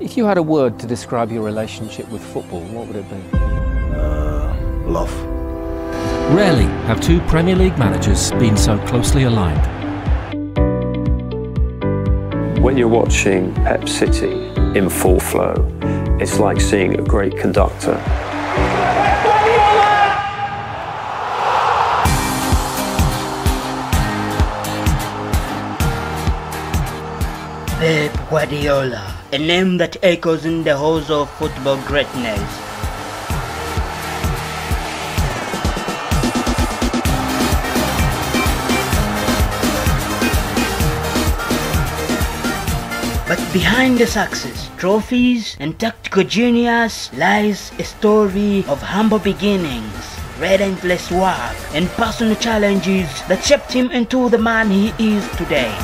If you had a word to describe your relationship with football, what would it be? Love. Rarely have two Premier League managers been so closely aligned. When you're watching Pep City in full flow, it's like seeing a great conductor. Pep Guardiola, a name that echoes in the halls of football greatness. But behind the success, trophies, and tactical genius lies a story of humble beginnings, relentless work, and personal challenges that shaped him into the man he is today.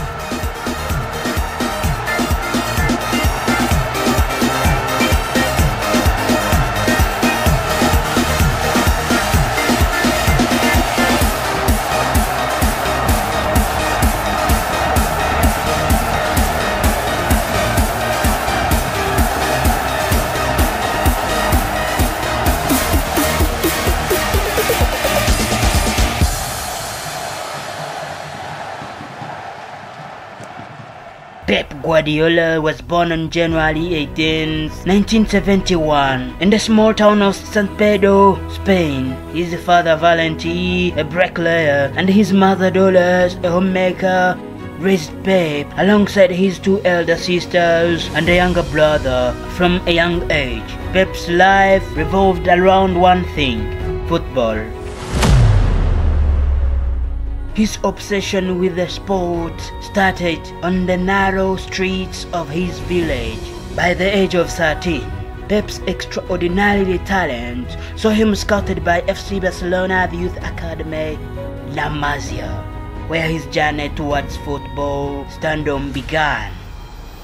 Pep Guardiola was born on January 18, 1971 in the small town of San Pedro, Spain. His father Valenti, a bricklayer, and his mother Dolores, a homemaker, raised Pep alongside his two elder sisters and a younger brother from a young age. Pep's life revolved around one thing: football. His obsession with the sport started on the narrow streets of his village. By the age of 13, Pep's extraordinary talent saw him scouted by FC Barcelona's youth academy, La Masia, where his journey towards football stardom began.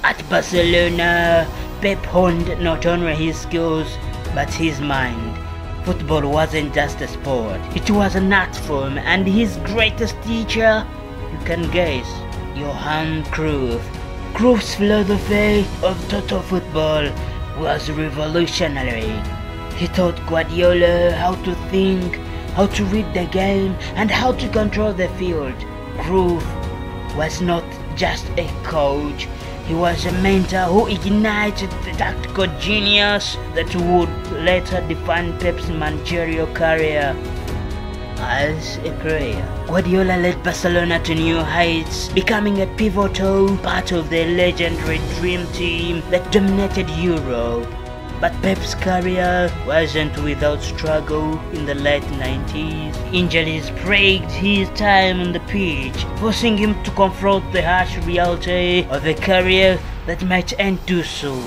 At Barcelona, Pep honed not only his skills but his mind. Football wasn't just a sport, it was an art form, and his greatest teacher, you can guess, Johan Cruyff. Cruyff's philosophy of total football was revolutionary. He taught Guardiola how to think, how to read the game, and how to control the field. Cruyff was not just a coach, he was a mentor who ignited the tactical genius that would later define Pep's managerial career. As a player, Guardiola led Barcelona to new heights, becoming a pivotal part of the legendary dream team that dominated Europe. But Pep's career wasn't without struggle. In the late 90s, injuries plagued his time on the pitch, forcing him to confront the harsh reality of a career that might end too soon.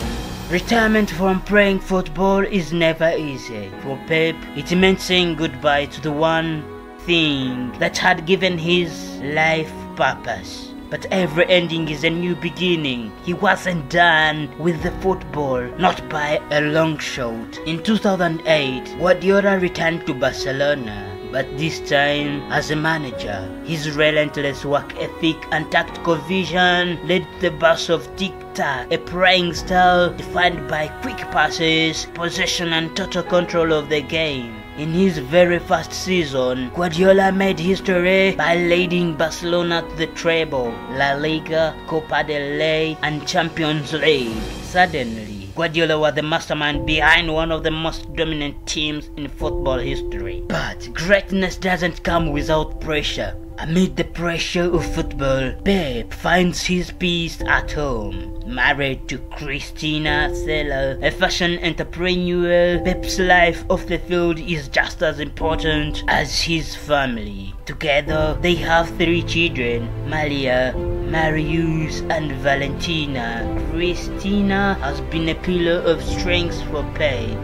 Retirement from playing football is never easy. For Pep, it meant saying goodbye to the one thing that had given his life purpose. But every ending is a new beginning. He wasn't done with the football, not by a long shot. In 2008, Guardiola returned to Barcelona, but this time as a manager. His relentless work ethic and tactical vision led the Barca of tic-tac, a playing style defined by quick passes, possession and total control of the game. In his very first season, Guardiola made history by leading Barcelona to the treble, La Liga, Copa del Rey, and Champions League. Suddenly, Guardiola was the mastermind behind one of the most dominant teams in football history. But greatness doesn't come without pressure. Amid the pressure of football, Pep finds his peace at home. Married to Cristina Celler, a fashion entrepreneur, Pep's life off the field is just as important as his family. Together, they have 3 children, Maria, Marius, and Valentina. Cristina has been a pillar of strength for Pep,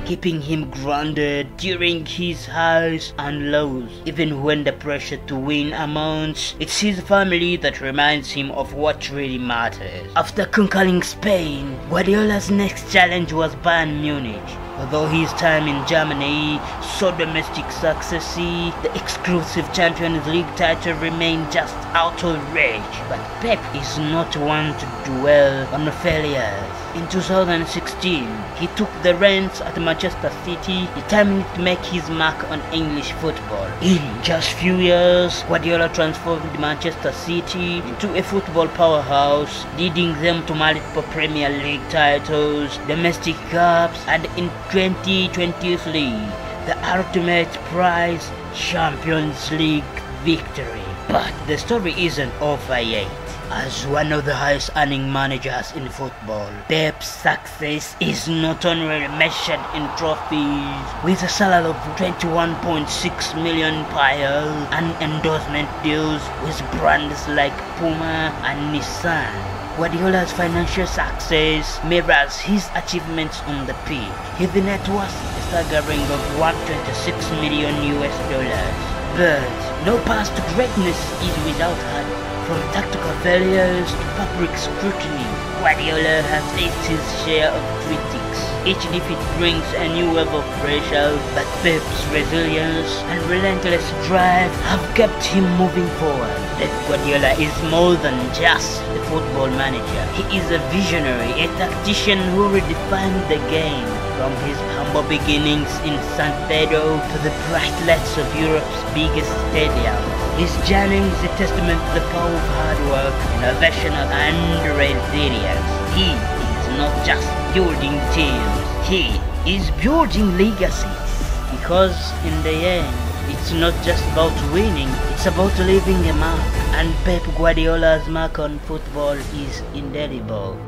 keeping him grounded during his highs and lows. Even when the pressure to win mounts, it's his family that reminds him of what really matters. After conquering Spain, Guardiola's next challenge was Bayern Munich. Although his time in Germany saw domestic success, the exclusive Champions League title remained just out of reach. But Pep is not one to dwell on failures. In 2016, he took the reins at Manchester City, determined to make his mark on English football. In just few years, Guardiola transformed Manchester City into a football powerhouse, leading them to multiple Premier League titles, domestic cups, and in 2023, the ultimate prize, Champions League victory. But the story isn't over yet. As one of the highest earning managers in football, Pep's success is not only measured in trophies, with a salary of 21.6 million per year and endorsement deals with brands like Puma and Nissan. Guardiola's financial success mirrors his achievements on the pitch. His net worth is a staggering of $126 million. But no path to greatness is without hurdle. From tactical failures to public scrutiny, Guardiola has faced his share of critics. Each defeat brings a new wave of pressure, but Pep's resilience and relentless drive have kept him moving forward. Pep Guardiola is more than just a football manager. He is a visionary, a tactician who redefined the game. From his humble beginnings in San Pedro to the bright lights of Europe's biggest stadium, his journey is a testament to the power of hard work, innovation, and resilience. He is not just building teams, he is building legacies. Because in the end, it's not just about winning, it's about leaving a mark. And Pep Guardiola's mark on football is indelible.